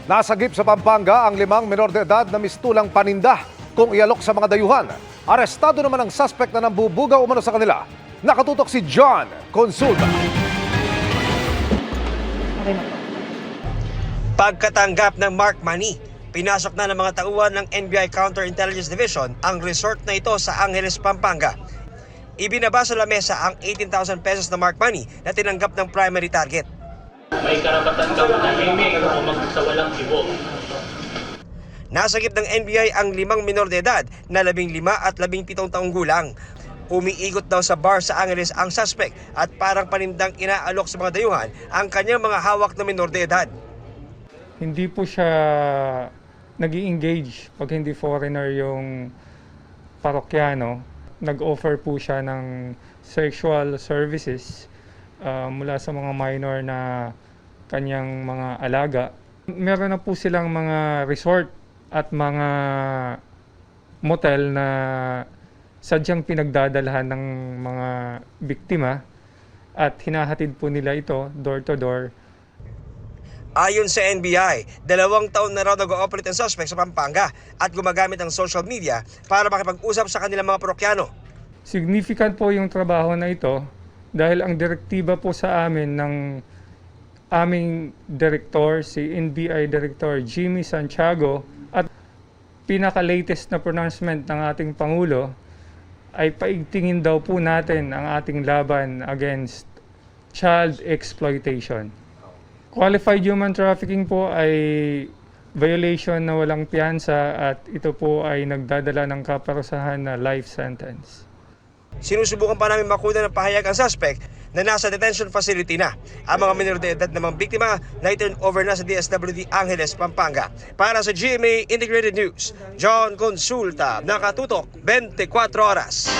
Nasagip sa Pampanga ang 5 menor de edad na mistulang paninda kung ialok sa mga dayuhan. Arestado naman ang suspect na nambubugaw umano sa kanila. Nakatutok si John Consulta. Pagkatanggap ng mark money, pinasok na ng mga tauhan ng NBI Counterintelligence Division ang resort na ito sa Angeles, Pampanga. Ibinaba sa lamesa ang 18,000 pesos na mark money na tinanggap ng primary target. May karapatan kang tahimik o magsawalang ibo. Nasagip ng NBI ang 5 minor de edad na 15 at 17 taong gulang. Umiikot daw sa bar sa Angeles ang suspect at parang panindang inaalok sa mga dayuhan ang kanyang mga hawak na minor de edad. Hindi po siya nag-i-engage pag hindi foreigner yung parokyano. Nag-offer po siya ng sexual services mula sa mga minor na kanyang mga alaga. Meron na po silang mga resort at mga motel na sadyang pinagdadalhan ng mga biktima at hinahatid po nila ito door to door. Ayon sa NBI, 2 taon na raw nag-ooperate ang suspect sa Pampanga at gumagamit ng social media para makipag-usap sa kanilang mga parokyano. Significant po yung trabaho na ito dahil ang direktiba po sa amin ng aming director, si NBI Director Jimmy Santiago, at pinaka-latest na pronouncement ng ating Pangulo ay paigtingin daw po natin ang ating laban against child exploitation. Qualified human trafficking po ay violation na walang piyansa at ito po ay nagdadala ng kaparusahan na life sentence. Sinusubukan pa namin makuha ng pahayag ang suspect na nasa detention facility na. Ang mga minor de edad na mga biktima na i-turn over na sa DSWD Angeles, Pampanga. Para sa GMA Integrated News, John Consulta, Nakatutok, 24 Oras.